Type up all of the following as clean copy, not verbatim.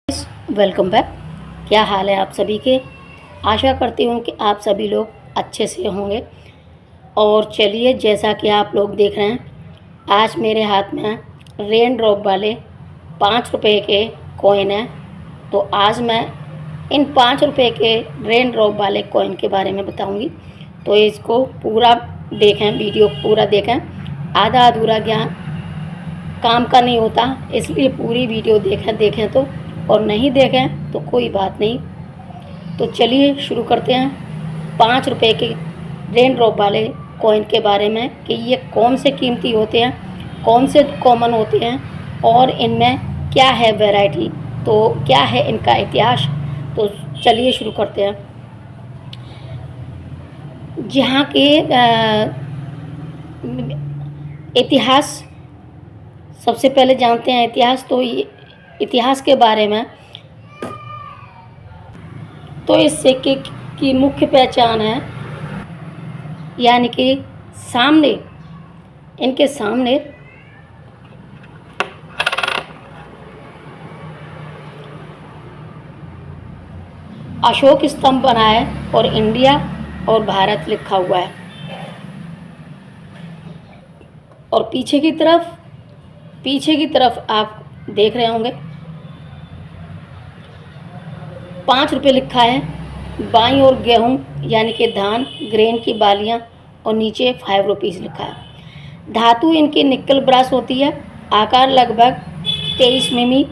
Welcome back. क्या हाल है आप सभी के। आशा करती हूँ कि आप सभी लोग अच्छे से होंगे। और चलिए, जैसा कि आप लोग देख रहे हैं, आज मेरे हाथ में रेन ड्रॉप वाले 5 रुपए के कॉइन हैं। तो आज मैं इन 5 रुपए के रेन ड्रॉप वाले कॉइन के बारे में बताऊंगी। तो इसको पूरा देखें, वीडियो पूरा देखें। आधा अधूरा ज्ञान काम का नहीं होता, इसलिए पूरी वीडियो देखें तो, और नहीं देखें तो कोई बात नहीं। तो चलिए शुरू करते हैं 5 रुपए के रेन ड्रॉप वाले कॉइन के बारे में कि ये कौन से कीमती होते हैं, कौन से कॉमन होते हैं और इनमें क्या है वैरायटी, तो क्या है इनका इतिहास। तो चलिए शुरू करते हैं। जहाँ के इतिहास सबसे पहले जानते हैं इतिहास। तो ये इतिहास के बारे में, तो इस सिक्के की मुख्य पहचान है, यानी कि सामने, इनके सामने अशोक स्तंभ बना है और इंडिया और भारत लिखा हुआ है। और पीछे की तरफ आप देख रहे होंगे 5 रुपये लिखा है। बाईं ओर गेहूं यानी कि धान, ग्रेन की बालियां, और नीचे 5 रुपीज़ लिखा है। धातु इनकी निकल ब्रास होती है। आकार लगभग 23 मिमी,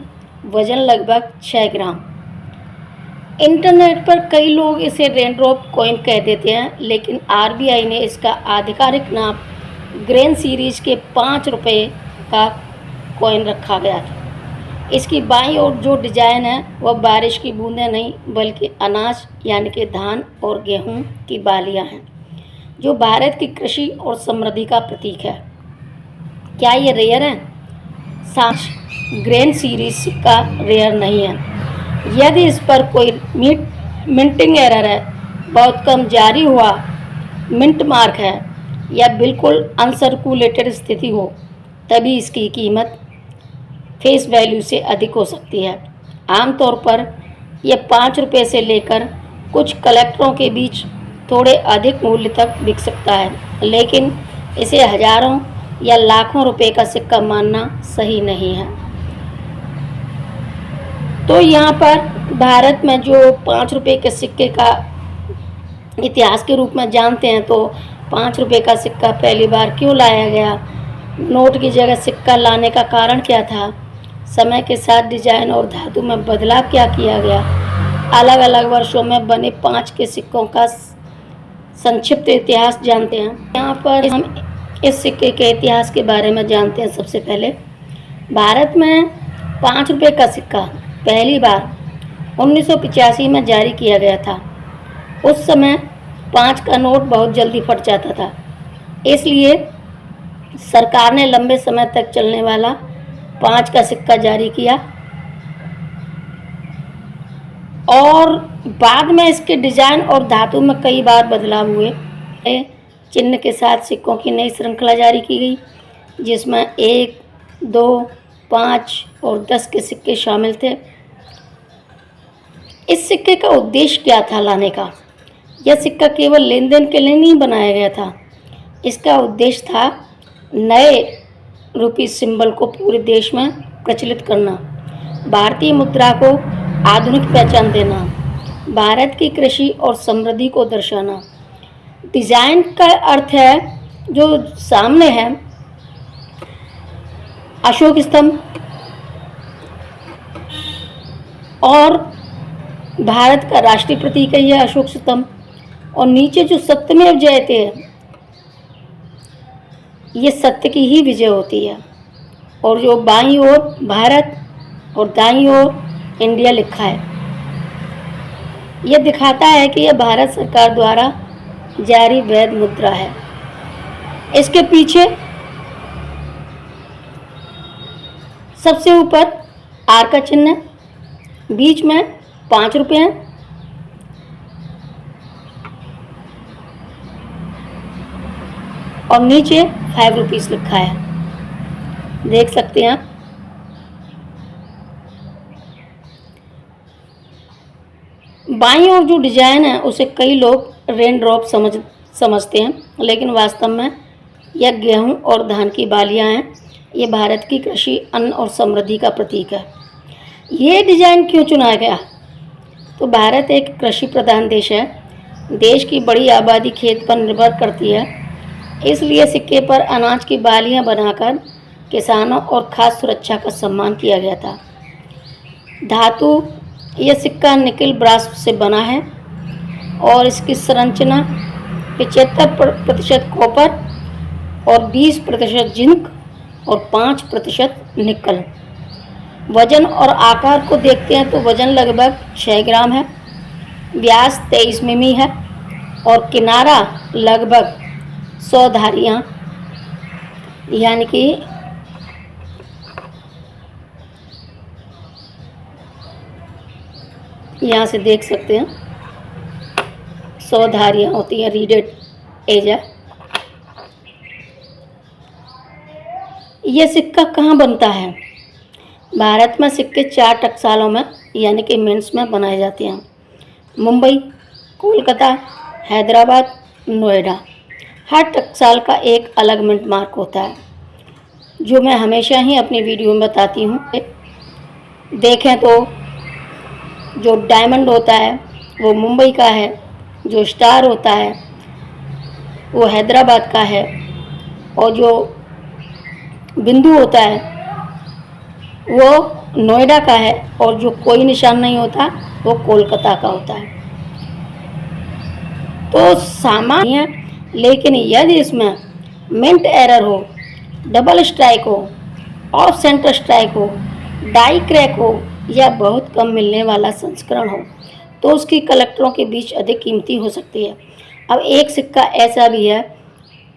वजन लगभग 6 ग्राम। इंटरनेट पर कई लोग इसे रेन ड्रॉप कॉइन कह देते हैं, लेकिन आरबीआई ने इसका आधिकारिक नाम ग्रेन सीरीज के 5 रुपये का कॉइन रखा गया था। इसकी बाईं ओर जो डिजाइन है वह बारिश की बूंदें नहीं, बल्कि अनाज यानी कि धान और गेहूं की बालियां हैं, जो भारत की कृषि और समृद्धि का प्रतीक है। क्या ये रेयर है? साच ग्रेन सीरीज का रेयर नहीं है। यदि इस पर कोई मिंटिंग एरर है, बहुत कम जारी हुआ मिंट मार्क है, या बिल्कुल अनसर्कुलेटेड स्थिति हो, तभी इसकी कीमत फेस वैल्यू से अधिक हो सकती है। आमतौर पर यह 5 रुपये से लेकर कुछ कलेक्टरों के बीच थोड़े अधिक मूल्य तक बिक सकता है, लेकिन इसे हजारों या लाखों रुपए का सिक्का मानना सही नहीं है। तो यहाँ पर भारत में जो 5 रुपये के सिक्के का इतिहास के रूप में जानते हैं, तो 5 रुपये का सिक्का पहली बार क्यों लाया गया, नोट की जगह सिक्का लाने का कारण क्या था, समय के साथ डिजाइन और धातु में बदलाव क्या किया गया, अलग अलग वर्षों में बने 5 के सिक्कों का संक्षिप्त इतिहास जानते हैं। यहाँ पर हम इस सिक्के के इतिहास के बारे में जानते हैं। सबसे पहले भारत में 5 रुपये का सिक्का पहली बार 1985 में जारी किया गया था। उस समय 5 का नोट बहुत जल्दी फट जाता था, इसलिए सरकार ने लंबे समय तक चलने वाला 5 का सिक्का जारी किया। और बाद में इसके डिजाइन और धातु में कई बार बदलाव हुए। चिन्ह के साथ सिक्कों की नई श्रृंखला जारी की गई, जिसमें 1, 2, 5 और 10 के सिक्के शामिल थे। इस सिक्के का उद्देश्य क्या था लाने का? यह सिक्का केवल लेन देन के लिए नहीं बनाया गया था। इसका उद्देश्य था नए रूपी सिंबल को पूरे देश में प्रचलित करना, भारतीय मुद्रा को आधुनिक पहचान देना, भारत की कृषि और समृद्धि को दर्शाना। डिजाइन का अर्थ है, जो सामने है अशोक स्तंभ और भारत का राष्ट्रीय प्रतीक है यह अशोक स्तंभ, और नीचे जो सत्यमेव जयते है, ये सत्य की ही विजय होती है। और जो बाईं ओर भारत और दाईं ओर इंडिया लिखा है, यह दिखाता है कि यह भारत सरकार द्वारा जारी वैध मुद्रा है। इसके पीछे सबसे ऊपर आर का चिन्ह है, बीच में 5 रुपये हैं, और नीचे 5 रुपीज़ लिखा है। देख सकते हैं आप। बाईं ओर जो डिजाइन है उसे कई लोग रेन ड्रॉप समझते हैं, लेकिन वास्तव में यह गेहूं और धान की बालियां हैं। ये भारत की कृषि, अन्न और समृद्धि का प्रतीक है। ये डिजाइन क्यों चुना गया? तो भारत एक कृषि प्रधान देश है। देश की बड़ी आबादी खेत पर निर्भर करती है, इसलिए सिक्के पर अनाज की बालियां बनाकर किसानों और खाद्य सुरक्षा का सम्मान किया गया था। धातु, यह सिक्का निकल ब्रास से बना है और इसकी संरचना 75% कॉपर और 20% जिंक और 5% निकल। वजन और आकार को देखते हैं तो वजन लगभग 6 ग्राम है, व्यास 23 मिमी है और किनारा लगभग 100 धारियाँ, यानी कि यहाँ से देख सकते हैं 100 धारियाँ होती हैं, रीडेड एज है। यह सिक्का कहाँ बनता है? भारत में सिक्के 4 टकसालों में यानी कि मिंट्स में बनाए जाते हैं। मुंबई, कोलकाता, हैदराबाद, नोएडा। हर टकसाल का एक अलग मिंट मार्क होता है, जो मैं हमेशा ही अपनी वीडियो में बताती हूँ। देखें तो जो डायमंड होता है वो मुंबई का है, जो स्टार होता है वो हैदराबाद का है और जो बिंदु होता है वो नोएडा का है और जो कोई निशान नहीं होता वो कोलकाता का होता है। तो सामान्य है, लेकिन यदि इसमें मिंट एरर हो, डबल स्ट्राइक हो, ऑफ सेंटर स्ट्राइक हो, डाई क्रैक हो या बहुत कम मिलने वाला संस्करण हो तो उसकी कलेक्टरों के बीच अधिक कीमती हो सकती है। अब एक सिक्का ऐसा भी है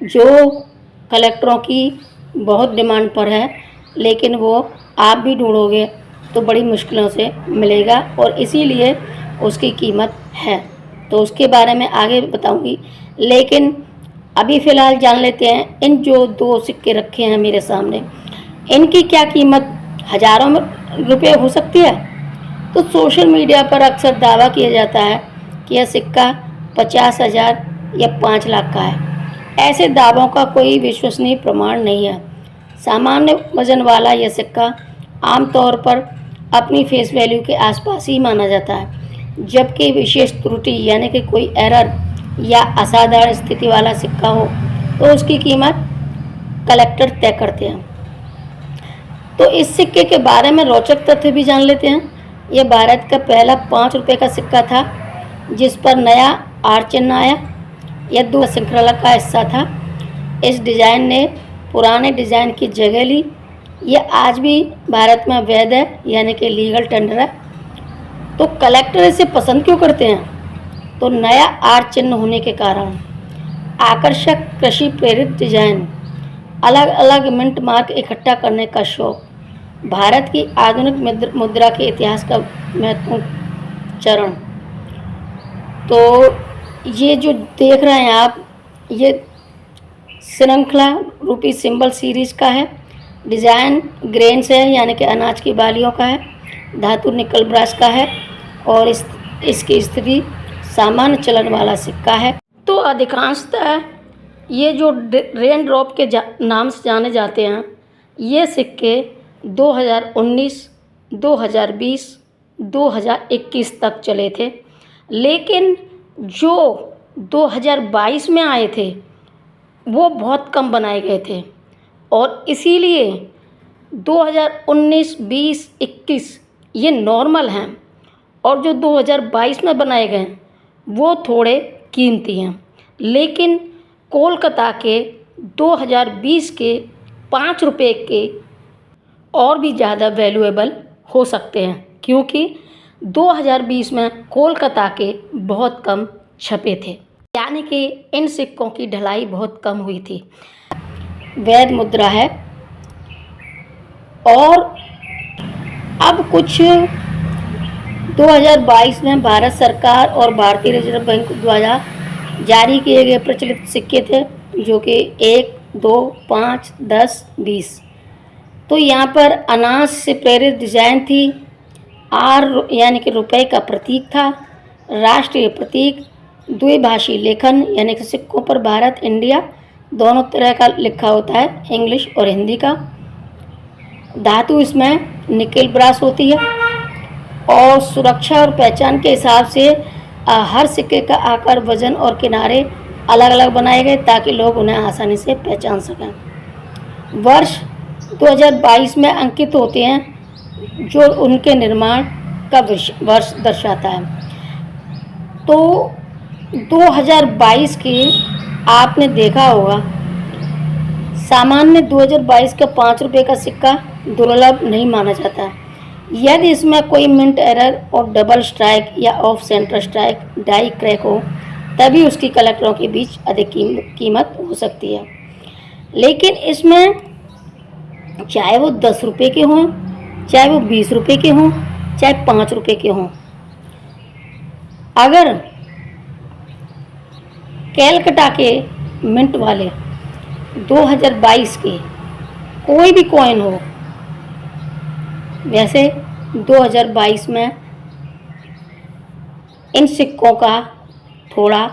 जो कलेक्टरों की बहुत डिमांड पर है, लेकिन वो आप भी ढूंढोगे तो बड़ी मुश्किलों से मिलेगा और इसीलिए उसकी कीमत है। तो उसके बारे में आगे बताऊंगी, लेकिन अभी फ़िलहाल जान लेते हैं इन जो 2 सिक्के रखे हैं मेरे सामने, इनकी क्या कीमत हज़ारों में रुपये हो सकती है। तो सोशल मीडिया पर अक्सर दावा किया जाता है कि यह सिक्का 50,000 या 5 लाख का है। ऐसे दावों का कोई विश्वसनीय प्रमाण नहीं है। सामान्य वजन वाला यह सिक्का आमतौर पर अपनी फेस वैल्यू के आसपास ही माना जाता है, जबकि विशेष त्रुटि यानी कि कोई एरर या असाधारण स्थिति वाला सिक्का हो तो उसकी कीमत कलेक्टर तय करते हैं। तो इस सिक्के के बारे में रोचक तथ्य भी जान लेते हैं। यह भारत का पहला 5 रुपये का सिक्का था जिस पर नया आर चिन्ह आया। यह 2 श्रृंखला का हिस्सा था। इस डिज़ाइन ने पुराने डिज़ाइन की जगह ली। यह आज भी भारत में वैध है, यानी कि लीगल टेंडर है। तो कलेक्टर इसे पसंद क्यों करते हैं? तो नया आर चिन्ह होने के कारण, आकर्षक कृषि प्रेरित डिजाइन, अलग अलग मिंट मार्क इकट्ठा करने का शौक, भारत की आधुनिक मुद्रा के इतिहास का महत्वपूर्ण चरण। तो ये जो देख रहे हैं आप, ये श्रृंखला रूपी सिंबल सीरीज का है। डिज़ाइन ग्रेन से है, यानी कि अनाज की बालियों का है। धातु निकल ब्रास का है और इसकी स्थिति सामान्य चलन वाला सिक्का है। तो अधिकांशतः ये जो रेन ड्रॉप के नाम से जाने जाते हैं, ये सिक्के 2019, 2020, 2021 तक चले थे, लेकिन जो 2022 में आए थे वो बहुत कम बनाए गए थे और इसीलिए 2019, 20, 21 ये नॉर्मल हैं और जो 2022 में बनाए गए वो थोड़े कीमती हैं। लेकिन कोलकाता के 2020 के 5 रुपये के और भी ज़्यादा वैल्यूएबल हो सकते हैं, क्योंकि 2020 में कोलकाता के बहुत कम छपे थे, यानी कि इन सिक्कों की ढलाई बहुत कम हुई थी। वैध मुद्रा है। और अब कुछ 2022 में भारत सरकार और भारतीय रिजर्व बैंक द्वारा जारी किए गए प्रचलित सिक्के थे, जो कि 1, 2, 5, 10, 20। तो यहाँ पर अनाज से प्रेरित डिज़ाइन थी। आर यानी कि रुपए का प्रतीक था। राष्ट्रीय प्रतीक द्विभाषी लेखन, यानी कि सिक्कों पर भारत इंडिया दोनों तरह का लिखा होता है, इंग्लिश और हिंदी का। धातु इसमें निकेल ब्रास होती है और सुरक्षा और पहचान के हिसाब से हर सिक्के का आकार, वजन और किनारे अलग अलग बनाए गए ताकि लोग उन्हें आसानी से पहचान सकें। वर्ष 2022 में अंकित होते हैं जो उनके निर्माण का वर्ष दर्शाता है। तो 2022 के आपने देखा होगा, सामान्य 2022 का 5 रुपये का सिक्का दुर्लभ नहीं माना जाता। यदि इसमें कोई मिंट एरर और डबल स्ट्राइक या off centre strike die crack हो तभी उसकी कलेक्टरों के बीच अधिक कीमत हो सकती है। लेकिन इसमें चाहे वो 10 रुपये के हों, चाहे वो 20 रुपये के हों, चाहे 5 रुपये के हों, अगर कैलकटा के मिंट वाले 2022 के कोई भी कॉइन हो, वैसे 2022 में इन सिक्कों का थोड़ा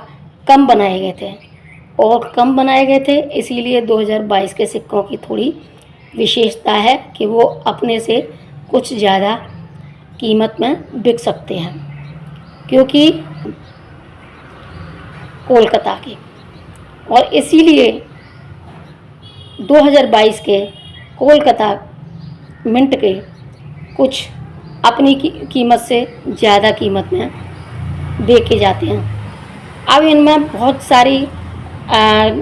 कम बनाए गए थे और कम बनाए गए थे इसीलिए 2022 के सिक्कों की थोड़ी विशेषता है कि वो अपने से कुछ ज़्यादा कीमत में बिक सकते हैं, क्योंकि कोलकाता के, और इसीलिए 2022 के कोलकाता मिंट के कुछ अपनी कीमत से ज़्यादा कीमत में बेचे जाते हैं। अब इनमें बहुत सारी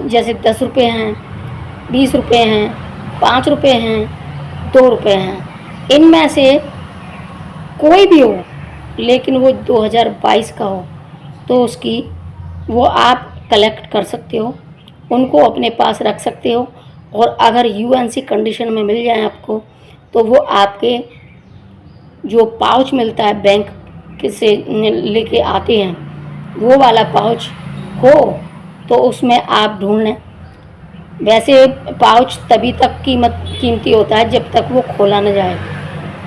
जैसे 10 रुपये हैं, 20 रुपये हैं, 5 रुपये हैं, 2 रुपये हैं, इनमें से कोई भी हो लेकिन वो 2022 का हो तो उसकी वो आप कलेक्ट कर सकते हो, उनको अपने पास रख सकते हो। और अगर यूएनसी कंडीशन में मिल जाए आपको तो वो आपके जो पाउच मिलता है बैंक से लेके आते हैं वो वाला पाउच हो तो उसमें आप ढूंढ लें। वैसे पाउच तभी तक कीमती होता है जब तक वो खोला न जाए,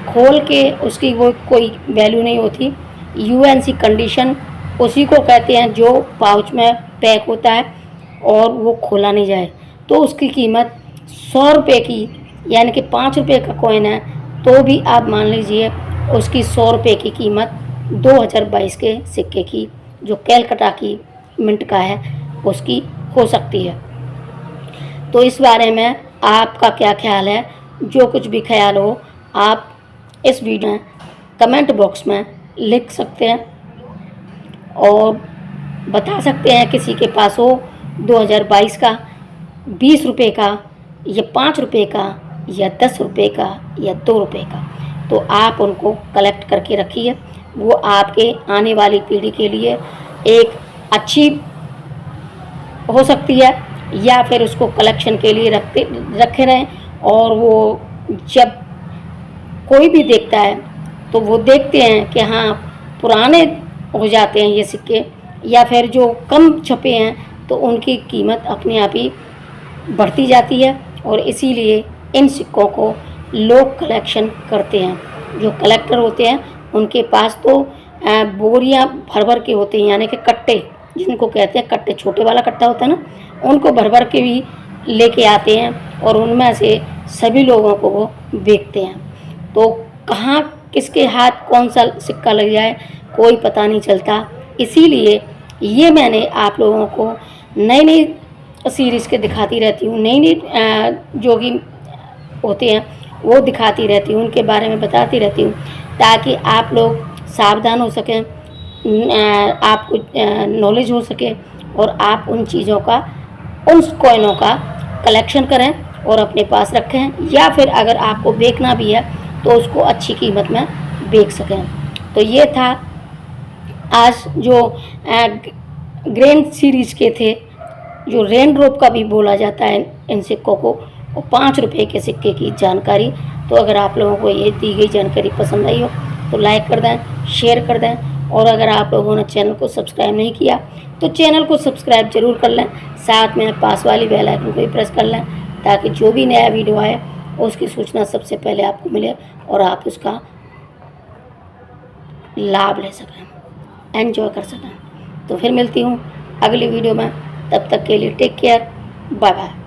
खोल के उसकी वो कोई वैल्यू नहीं होती। यूएनसी कंडीशन उसी को कहते हैं जो पाउच में पैक होता है और वो खोला नहीं जाए, तो उसकी कीमत 100 रुपये की, यानी कि 5 रुपये का कॉइन है तो भी आप मान लीजिए उसकी 100 रुपये की कीमत 2022 के सिक्के की जो कैलकटा की मिंट का है उसकी हो सकती है। तो इस बारे में आपका क्या ख्याल है? जो कुछ भी ख्याल हो आप इस वीडियो में कमेंट बॉक्स में लिख सकते हैं और बता सकते हैं किसी के पास हो 2022 का, 20 रुपये का या 5 रुपये का या 10 रुपये का या 2 रुपये का, तो आप उनको कलेक्ट करके रखिए। वो आपके आने वाली पीढ़ी के लिए एक अच्छी हो सकती है या फिर उसको कलेक्शन के लिए रखे रहें। और वो जब कोई भी देखता है तो वो देखते हैं कि हाँ पुराने हो जाते हैं ये सिक्के, या फिर जो कम छपे हैं तो उनकी कीमत अपने आप ही बढ़ती जाती है। और इसीलिए इन सिक्कों को लोग कलेक्शन करते हैं। जो कलेक्टर होते हैं उनके पास तो बोरियां भर भर के होते हैं, यानी कि कट्टे जिनको कहते हैं, कट्टे छोटे वाला कट्टा होता है ना, उनको भर भर के भी लेके आते हैं और उनमें से सभी लोगों को वो बेचते हैं। तो कहाँ किसके हाथ कौन सा सिक्का लग जाए कोई पता नहीं चलता। इसीलिए ये मैंने आप लोगों को नई नई सीरीज़ के दिखाती रहती हूँ, नई नई जो कि होते हैं वो दिखाती रहती हूँ, उनके बारे में बताती रहती हूँ ताकि आप लोग सावधान हो सकें, आपको नॉलेज हो सके और आप उन चीज़ों का, उन कॉइनों का कलेक्शन करें और अपने पास रखें, या फिर अगर आपको बेचना भी है तो उसको अच्छी कीमत में बेच सकें। तो ये था आज जो ग्रैंड सीरीज के थे, जो रेन ड्रॉप का भी बोला जाता है इन सिक्कों को, और 5 रुपये के सिक्के की जानकारी। तो अगर आप लोगों को ये दी गई जानकारी पसंद आई हो तो लाइक कर दें, शेयर कर दें, और अगर आप लोगों ने चैनल को सब्सक्राइब नहीं किया तो चैनल को सब्सक्राइब जरूर कर लें, साथ में पास वाली बेल आइकन को भी प्रेस कर लें ताकि जो भी नया वीडियो आए उसकी सूचना सबसे पहले आपको मिले और आप उसका लाभ ले सकें। एंजॉय कर सकें। तो फिर मिलती हूँ अगली वीडियो में, तब तक के लिए टेक केयर, बाय बाय।